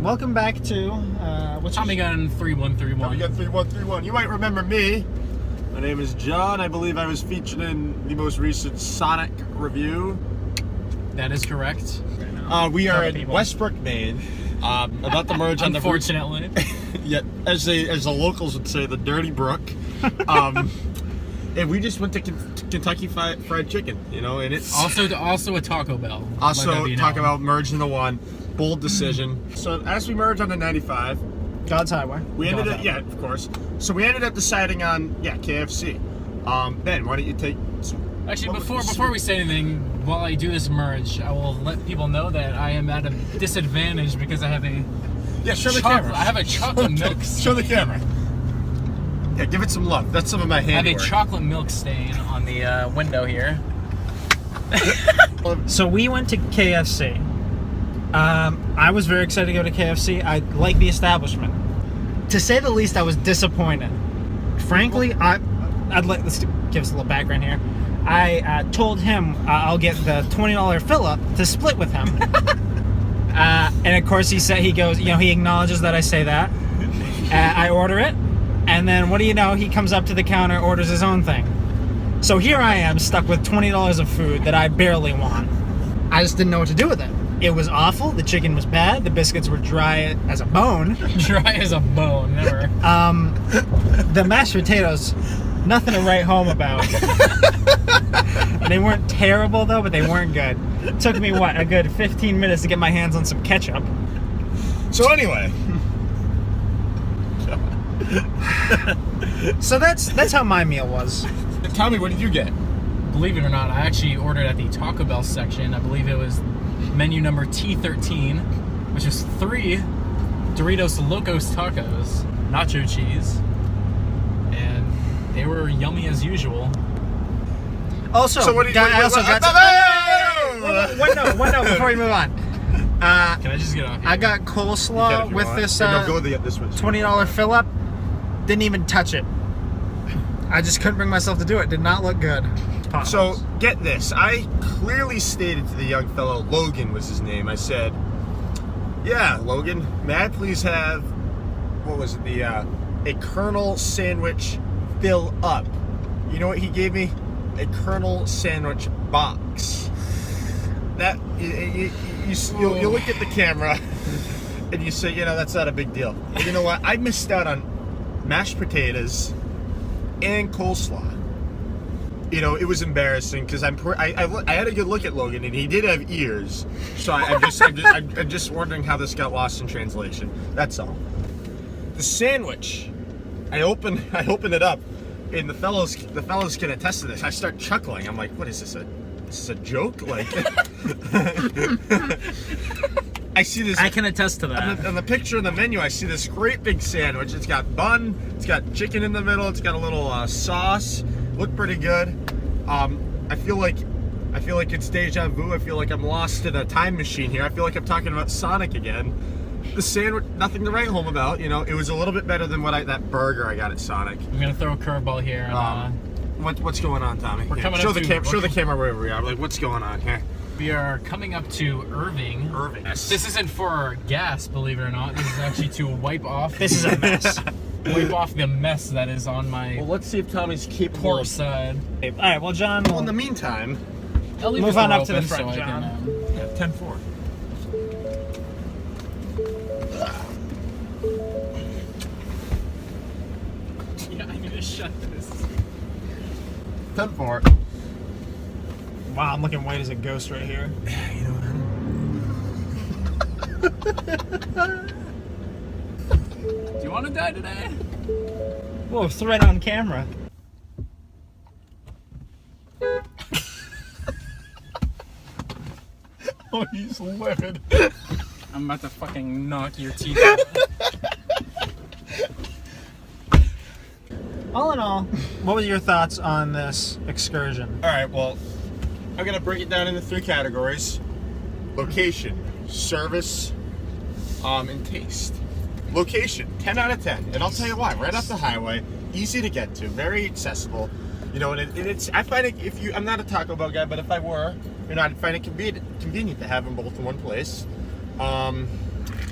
welcome back to what's Tommy Gun 3131. Tommy Gun 3131. You might remember me. My name is John. I believe I was featured in the most recent Sonic review. That is correct. We are in Westbrook, Maine. About to merge on the unfortunately. Yeah, as the locals would say, the Dirty Brook. And we just went to Kentucky Fried Chicken, you know, and it's also a Taco Bell. also Taco Bell merged into one. Bold decision. So as we merge on the 95, God's Highway. we ended up, yeah, of course. So we ended up deciding on, KFC. Ben, why don't you take some... Actually, before we say anything, while I do this merge, I will let people know that I am at a disadvantage because I have a show the camera. I have a chocolate milk. Show the camera. Yeah, give it some love. That's some of my handiwork. I have a chocolate milk stain on the window here. So we went to KFC. I was very excited to go to KFC. I like the establishment. To say the least, I was disappointed. Frankly, let's give us a little background here. I told him I'll get the $20 fill-up to split with him. And of course he goes, he acknowledges that I say that. I order it, and then what do you know, he comes up to the counter, orders his own thing. So here I am, stuck with $20 of food that I barely want. I just didn't know what to do with it. It was awful. The chicken was bad. The biscuits were dry as a bone. Dry as a bone, never. The mashed potatoes, nothing to write home about. They weren't terrible though, but they weren't good. It took me a good 15 minutes to get my hands on some ketchup. So anyway. So that's how my meal was. Tell me, what did you get? Believe it or not, I actually ordered at the Taco Bell section. I believe it was menu number T13, which is 3 Doritos Locos tacos, nacho cheese, and they were yummy as usual. Also, so what did you one note before we move on. Can I just get off here? I got coleslaw with this $20 fill-up. Didn't even touch it. I just couldn't bring myself to do it. Did not look good. So, get this. I clearly stated to the young fellow, Logan was his name, I said, yeah, Logan, may I please have, a Colonel sandwich fill up. You know what he gave me? A Colonel sandwich box. That, you'll look at the camera and you say, that's not a big deal. And you know what? I missed out on mashed potatoes and coleslaw. It was embarrassing because I had a good look at Logan and he did have ears, so I'm just wondering how this got lost in translation. That's all. The sandwich, I open it up, and the fellows can attest to this. I start chuckling. I'm like, what is this? This is a joke? Like, I see this. I can attest to that. On the picture in the menu, I see this great big sandwich. It's got bun. It's got chicken in the middle. It's got a little sauce. Looked pretty good. I feel like it's deja vu. I feel like I'm lost in a time machine here. I feel like I'm talking about Sonic again. The sandwich, nothing to write home about. It was a little bit better than that burger I got at Sonic. I'm gonna throw a curveball here. What's going on, Tommy? Show the camera wherever we are. Like, what's going on here? We are coming up to Irving. Yes. This isn't for gas, believe it or not. This is actually to wipe off. This is a mess. Wipe off the mess that is on my Well, let's see if Tommy's capable. port side. All right, well, John. Well, in the meantime, I'll leave Move the on door up to the open front, so I John. can, 10-4. Yeah, I need to shut this. 10-4. Wow, I'm looking white as a ghost right here. Do you want to die today? Whoa, threat on camera. Oh, he's livid. I'm about to fucking knock your teeth out. All in all, what was your thoughts on this excursion? All right, well, I'm going to break it down into 3 categories. Location, service, and taste. Location, 10 out of 10. And I'll tell you why. Right off the highway, easy to get to, very accessible. And it's, I find it, I'm not a Taco Bell guy, but if I were, I'd find it convenient to have them both in one place.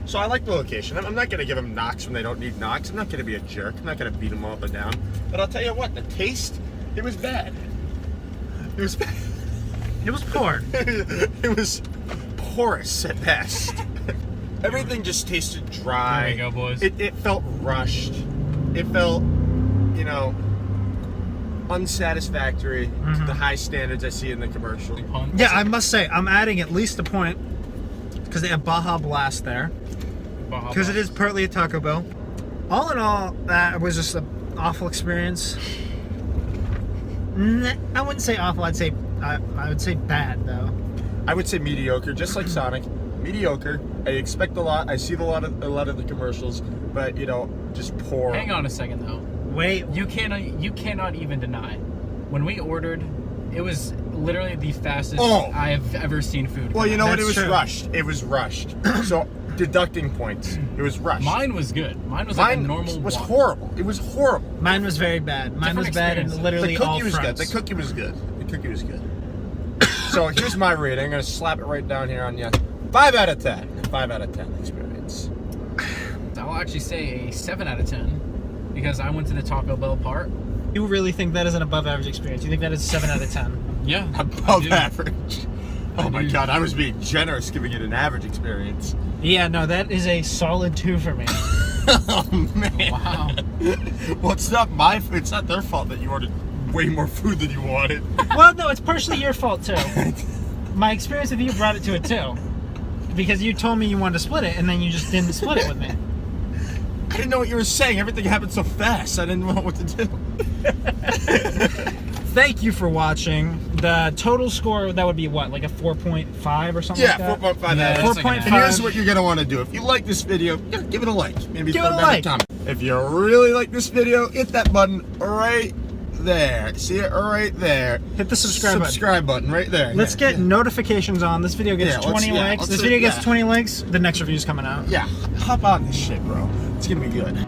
So I like the location. I'm not going to give them knocks when they don't need knocks. I'm not going to be a jerk. I'm not going to beat them up and down. But I'll tell you what, the taste, it was bad. It was bad. It was poor. It was porous at best. Everything just tasted dry. There we go, boys. It felt rushed. It felt, you know, unsatisfactory to the high standards I see in the commercial. Yeah, I must say, I'm adding at least a point because they have Baja Blast there. Because it is partly a Taco Bell. All in all, that was just an awful experience. I wouldn't say awful. I would say bad though. I would say mediocre, just like Sonic. Mediocre. I expect a lot. I see a lot of the commercials, but you know, just poor. Hang on a second though. Wait, You cannot even deny. When we ordered, it was literally the fastest I have ever seen food. Well, you know what? It That's was true. rushed. It was rushed. So deducting points. It was rushed. Mine was good. Mine was like a normal. was walk. horrible. It was horrible. mine was very bad. Mine was Different bad in experiences. literally The all cookie was good. fronts. The cookie was good. The cookie was good. So here's my rating. I'm gonna slap it right down here on you. 5 out of 10. 5 out of 10 experience. I'll actually say a 7 out of 10 because I went to the Taco Bell part. You really think that is an above average experience? You think that is 7 out of 10? Yeah, Above average. Oh my god, I was being generous giving it an average experience. Yeah, no, that is a solid 2 for me. Oh man. Wow. Well, it's not their fault that you ordered way more food than you wanted. Well, no, it's partially your fault too. My experience with you brought it to a 2. Because you told me you wanted to split it, and then you just didn't split it with me. I didn't know what you were saying. Everything happened so fast. I didn't know what to do. Thank you for watching. The total score, that would be what, like a 4.5 or something Yeah, like that? 4.5 Yeah, out of that's 10. like an 4.5. And here's what you're gonna want to do. If you like this video, give it a like. Maybe Give throw it a down like. comment. If you really like this video, hit that button right there. See it right there. Hit the subscribe button right there. Let's Yeah, get yeah. notifications on. This video gets Yeah, 20 likes. let's This do- video gets yeah. 20 likes. The next review's coming out. Yeah, hop on this shit, bro. It's gonna be good.